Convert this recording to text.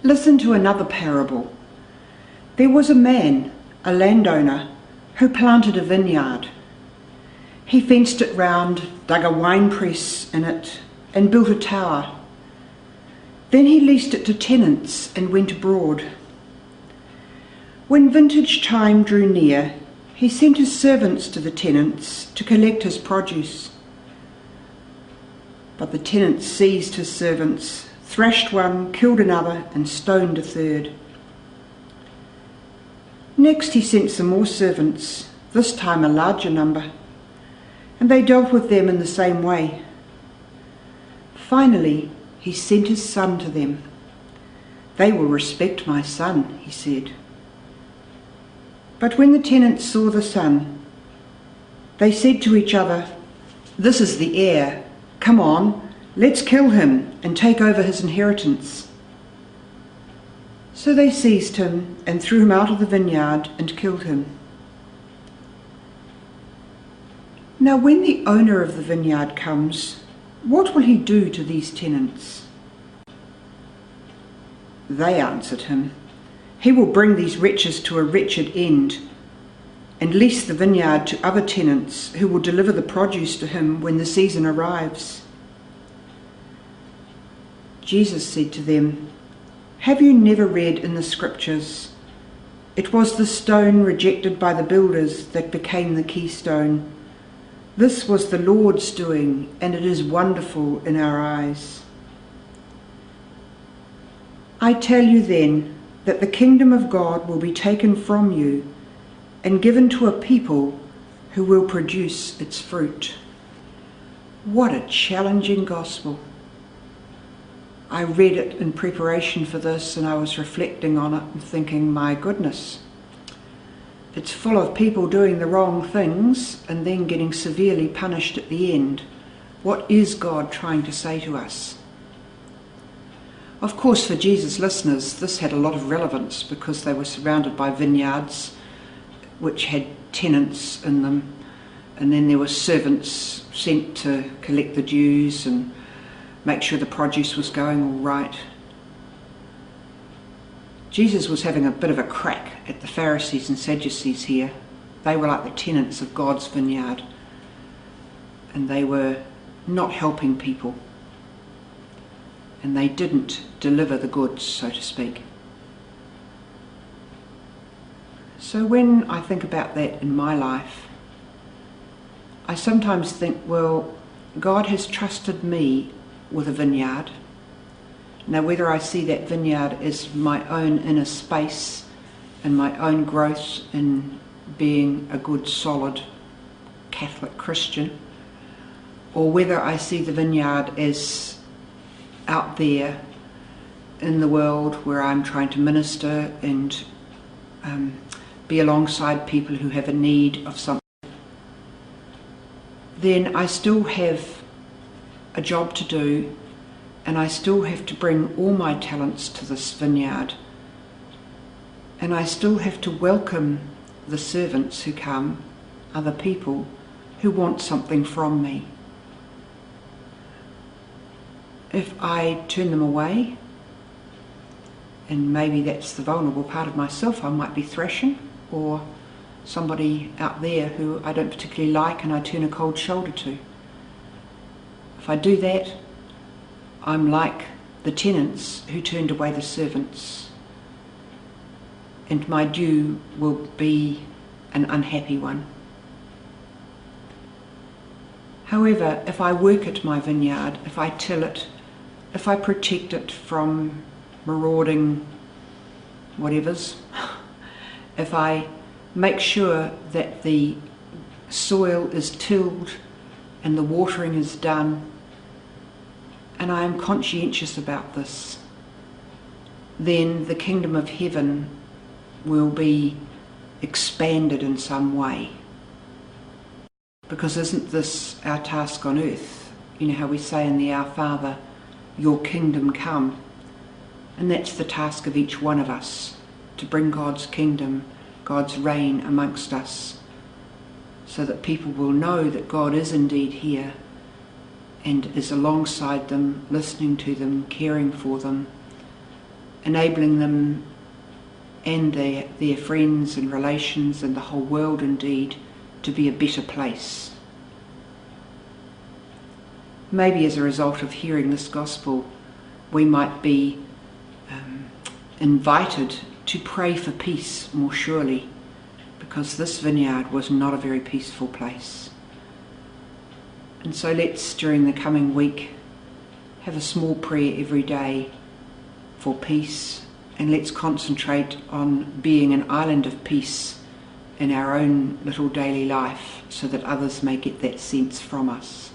Listen to another parable. There was a man, a landowner, who planted a vineyard. He fenced it round, dug a winepress in it, and built a tower. Then he leased it to tenants and went abroad. When vintage time drew near, he sent his servants to the tenants to collect his produce. But the tenants seized his servants, thrashed one, killed another, and stoned a third. Next he sent some more servants, this time a larger number, and they dealt with them in the same way. Finally, he sent his son to them. "They will respect my son," he said. But when the tenants saw the son, they said to each other, "This is the heir. Come on, let's kill him and take over his inheritance." So they seized him and threw him out of the vineyard and killed him. Now when the owner of the vineyard comes, what will he do to these tenants? They answered him, "He will bring these wretches to a wretched end and lease the vineyard to other tenants who will deliver the produce to him when the season arrives." Jesus said to them, "Have you never read in the scriptures, 'It was the stone rejected by the builders that became the keystone. This was the Lord's doing, and it is wonderful in our eyes.' I tell you then that the kingdom of God will be taken from you and given to a people who will produce its fruit." What a challenging gospel. I read it in preparation for this and I was reflecting on it and thinking, my goodness, it's full of people doing the wrong things and then getting severely punished at the end. What is God trying to say to us? Of course, for Jesus' listeners, this had a lot of relevance because they were surrounded by vineyards which had tenants in them, and then there were servants sent to collect the dues and make sure the produce was going all right. Jesus was having a bit of a crack at the Pharisees and Sadducees here. They were like the tenants of God's vineyard, and they were not helping people, and they didn't deliver the goods, so to speak. So when I think about that in my life, I sometimes think, well, God has trusted me with a vineyard. Now, whether I see that vineyard as my own inner space and my own growth in being a good, solid Catholic Christian, or whether I see the vineyard as out there in the world where I'm trying to minister and be alongside people who have a need of something, then I still have a job to do, and I still have to bring all my talents to this vineyard, and I still have to welcome the servants who come, other people who want something from me. If I turn them away, and maybe that's the vulnerable part of myself, I might be thrashing, or somebody out there who I don't particularly like and I turn a cold shoulder to. If I do that, I'm like the tenants who turned away the servants, and my due will be an unhappy one. However, if I work at my vineyard, if I till it, if I protect it from marauding whatevers, if I make sure that the soil is tilled and the watering is done, and I am conscientious about this, then the kingdom of heaven will be expanded in some way. Because isn't this our task on earth? You know how we say in the Our Father, "Your kingdom come." And that's the task of each one of us, to bring God's kingdom, God's reign amongst us, so that people will know that God is indeed here and is alongside them, listening to them, caring for them, enabling them and their friends and relations and the whole world indeed to be a better place. Maybe as a result of hearing this gospel, we might be invited to pray for peace more surely, because this vineyard was not a very peaceful place. And so let's, during the coming week, have a small prayer every day for peace, and let's concentrate on being an island of peace in our own little daily life so that others may get that sense from us.